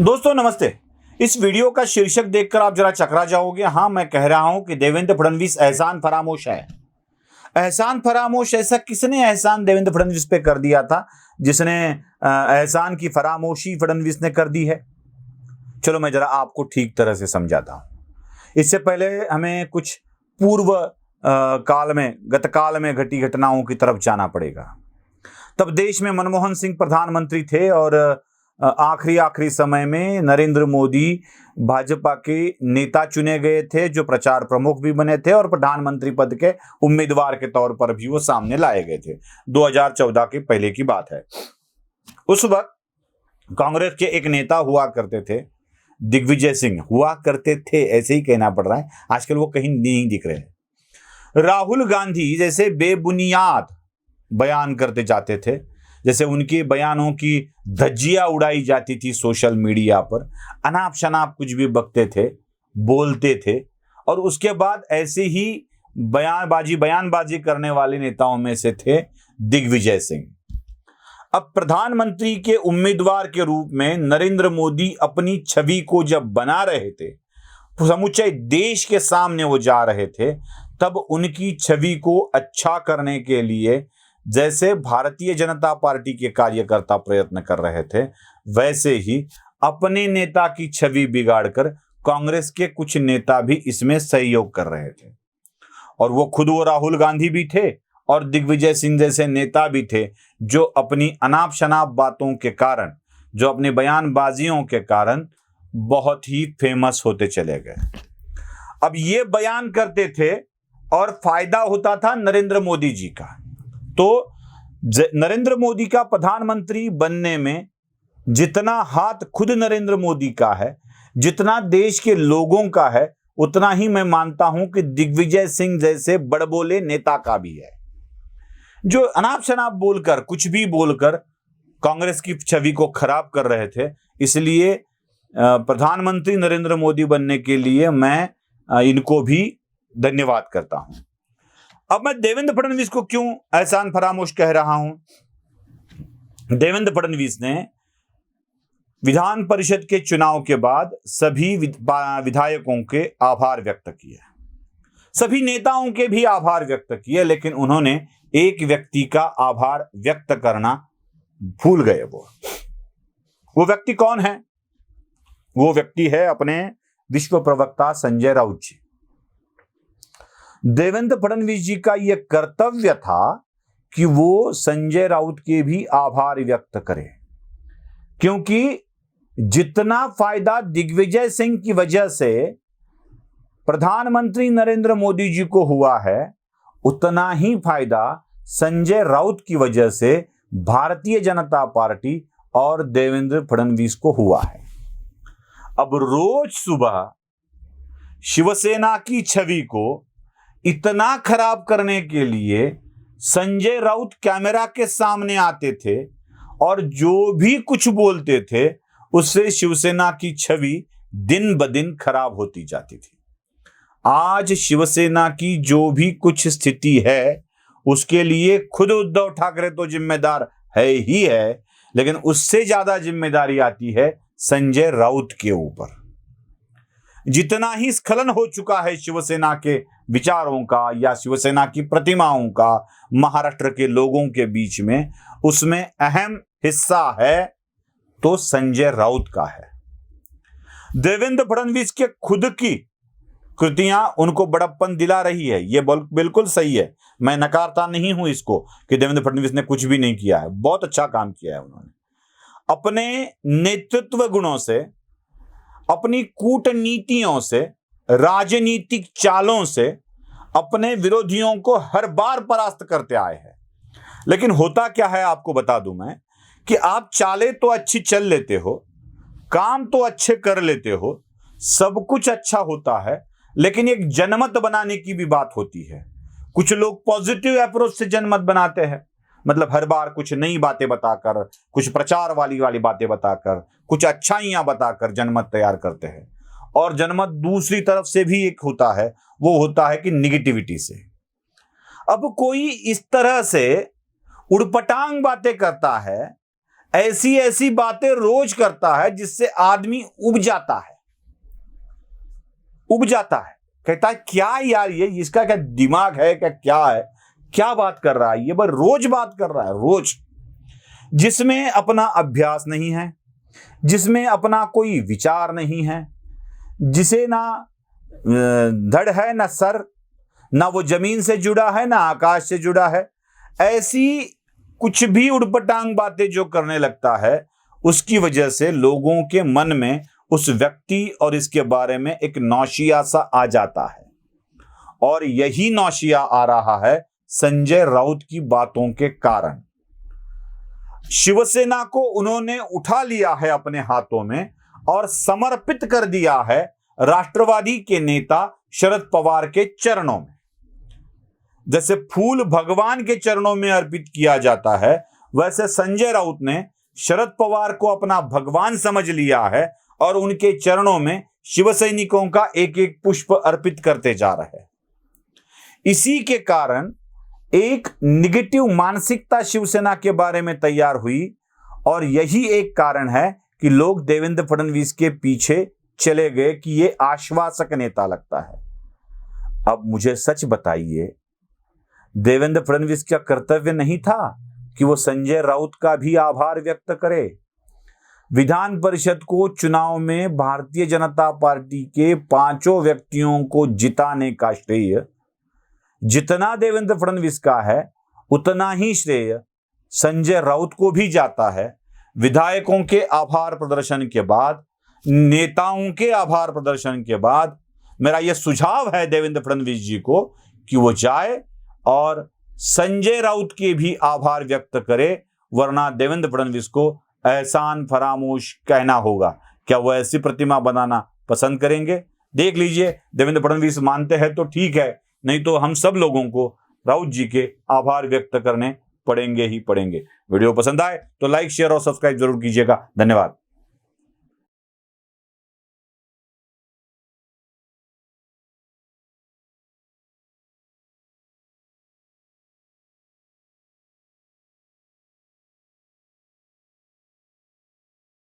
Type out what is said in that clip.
दोस्तों नमस्ते। इस वीडियो का शीर्षक देखकर आप जरा चकरा जाओगे। हाँ, मैं कह रहा हूं कि देवेंद्र फडणवीस एहसान फरामोश है। एहसान फरामोश, ऐसा किसने एहसान देवेंद्र फडणवीस पे कर दिया था जिसने एहसान की फरामोशी फडणवीस ने कर दी है? चलो मैं जरा आपको ठीक तरह से समझाता हूं। इससे पहले हमें कुछ पूर्व गतकाल में घटी घटनाओं की तरफ जाना पड़ेगा। तब देश में मनमोहन सिंह प्रधानमंत्री थे और आखिरी समय में नरेंद्र मोदी भाजपा के नेता चुने गए थे, जो प्रचार प्रमुख भी बने थे और प्रधानमंत्री पद के उम्मीदवार के तौर पर भी वो सामने लाए गए थे। 2014 के पहले की बात है। उस वक्त कांग्रेस के एक नेता हुआ करते थे, दिग्विजय सिंह। हुआ करते थे ऐसे ही कहना पड़ रहा है, आजकल वो कहीं नहीं दिख रहे हैं। राहुल गांधी जैसे बेबुनियाद बयान करते जाते थे, जैसे उनके बयानों की धज्जियां उड़ाई जाती थी सोशल मीडिया पर, अनाप शनाप कुछ भी बकते थे, बोलते थे। और उसके बाद ऐसे ही बयानबाजी करने वाले नेताओं में से थे दिग्विजय सिंह। अब प्रधानमंत्री के उम्मीदवार के रूप में नरेंद्र मोदी अपनी छवि को जब बना रहे थे, समूचे देश के सामने वो जा रहे थे, तब उनकी छवि को अच्छा करने के लिए जैसे भारतीय जनता पार्टी के कार्यकर्ता प्रयत्न कर रहे थे, वैसे ही अपने नेता की छवि बिगाड़कर कांग्रेस के कुछ नेता भी इसमें सहयोग कर रहे थे। और वो राहुल गांधी भी थे और दिग्विजय सिंह जैसे नेता भी थे, जो अपनी अनाप शनाप बातों के कारण, जो अपनी बयानबाजियों के कारण बहुत ही फेमस होते चले गए। अब ये बयान करते थे और फायदा होता था नरेंद्र मोदी जी का। तो नरेंद्र मोदी का प्रधानमंत्री बनने में जितना हाथ खुद नरेंद्र मोदी का है, जितना देश के लोगों का है, उतना ही मैं मानता हूं कि दिग्विजय सिंह जैसे बड़बोले नेता का भी है, जो अनाप शनाप बोलकर, कुछ भी बोलकर कांग्रेस की छवि को खराब कर रहे थे। इसलिए प्रधानमंत्री नरेंद्र मोदी बनने के लिए मैं इनको भी धन्यवाद करता हूं। अब मैं देवेंद्र फडणवीस को क्यों एहसान फरामोश कह रहा हूं? देवेंद्र फडणवीस ने विधान परिषद के चुनाव के बाद सभी विधायकों के आभार व्यक्त किए, सभी नेताओं के भी आभार व्यक्त किए, लेकिन उन्होंने एक व्यक्ति का आभार व्यक्त करना भूल गए। वो व्यक्ति कौन है? वो व्यक्ति है अपने विश्व प्रवक्ता संजय राउत जी। देवेंद्र फडणवीस जी का यह कर्तव्य था कि वो संजय राउत के भी आभार व्यक्त करें, क्योंकि जितना फायदा दिग्विजय सिंह की वजह से प्रधानमंत्री नरेंद्र मोदी जी को हुआ है, उतना ही फायदा संजय राउत की वजह से भारतीय जनता पार्टी और देवेंद्र फडणवीस को हुआ है। अब रोज सुबह शिवसेना की छवि को इतना खराब करने के लिए संजय राउत कैमरा के सामने आते थे और जो भी कुछ बोलते थे, उससे शिवसेना की छवि दिन ब दिन खराब होती जाती थी। आज शिवसेना की जो भी कुछ स्थिति है, उसके लिए खुद उद्धव ठाकरे तो जिम्मेदार है ही है, लेकिन उससे ज्यादा जिम्मेदारी आती है संजय राउत के ऊपर। जितना ही स्खलन हो चुका है शिवसेना के विचारों का या शिवसेना की प्रतिमाओं का महाराष्ट्र के लोगों के बीच में, उसमें अहम हिस्सा है तो संजय राउत का है। देवेंद्र फडणवीस के खुद की कृतियां उनको बड़प्पन दिला रही है, ये बिल्कुल सही है। मैं नकारता नहीं हूं इसको कि देवेंद्र फडणवीस ने कुछ भी नहीं किया है, बहुत अच्छा काम किया है उन्होंने। अपने नेतृत्व गुणों से, अपनी कूटनीतियों से, राजनीतिक चालों से अपने विरोधियों को हर बार परास्त करते आए हैं। लेकिन होता क्या है आपको बता दूं मैं, कि आप चालें तो अच्छी चल लेते हो, काम तो अच्छे कर लेते हो, सब कुछ अच्छा होता है, लेकिन एक जनमत बनाने की भी बात होती है। कुछ लोग पॉजिटिव अप्रोच से जनमत बनाते हैं, मतलब हर बार कुछ नई बातें बताकर, कुछ प्रचार वाली बातें बताकर, कुछ अच्छाइयां बताकर जनमत तैयार करते हैं। और जनमत दूसरी तरफ से भी एक होता है, वो होता है कि निगेटिविटी से। अब कोई इस तरह से उड़पटांग बातें करता है, ऐसी ऐसी बातें रोज करता है जिससे आदमी उब जाता है, उब जाता है। कहता है क्या यार ये इसका क्या दिमाग है क्या है, क्या बात कर रहा है ये, बस रोज बात कर रहा है रोज, जिसमें अपना अभ्यास नहीं है, जिसमें अपना कोई विचार नहीं है, जिसे ना धड़ है ना सर, ना वो जमीन से जुड़ा है ना आकाश से जुड़ा है, ऐसी कुछ भी उड़पटांग बातें जो करने लगता है, उसकी वजह से लोगों के मन में उस व्यक्ति और इसके बारे में एक नौशिया सा आ जाता है। और यही नौशिया आ रहा है संजय राउत की बातों के कारण। शिवसेना को उन्होंने उठा लिया है अपने हाथों में और समर्पित कर दिया है राष्ट्रवादी के नेता शरद पवार के चरणों में। जैसे फूल भगवान के चरणों में अर्पित किया जाता है, वैसे संजय राउत ने शरद पवार को अपना भगवान समझ लिया है और उनके चरणों में शिव सैनिकों का एक एक पुष्प अर्पित करते जा रहे हैं। इसी के कारण एक निगेटिव मानसिकता शिवसेना के बारे में तैयार हुई और यही एक कारण है कि लोग देवेंद्र फडणवीस के पीछे चले गए कि ये आश्वासक नेता लगता है। अब मुझे सच बताइए, देवेंद्र फडणवीस का कर्तव्य नहीं था कि वो संजय राउत का भी आभार व्यक्त करे? विधान परिषद को चुनाव में भारतीय जनता पार्टी के 5 व्यक्तियों को जिताने का श्रेय जितना देवेंद्र फडणवीस का है, उतना ही श्रेय संजय राउत को भी जाता है। विधायकों के आभार प्रदर्शन के बाद, नेताओं के आभार प्रदर्शन के बाद मेरा यह सुझाव है देवेंद्र फडणवीस जी को कि वो जाए और संजय राउत के भी आभार व्यक्त करे, वरना देवेंद्र फडणवीस को एहसान फरामोश कहना होगा। क्या वो ऐसी प्रतिमा बनाना पसंद करेंगे? देख लीजिए, देवेंद्र फडणवीस मानते हैं तो ठीक है, नहीं तो हम सब लोगों को राउत जी के आभार व्यक्त करने पड़ेंगे ही पड़ेंगे। वीडियो पसंद आए तो लाइक, शेयर और सब्सक्राइब जरूर कीजिएगा। धन्यवाद।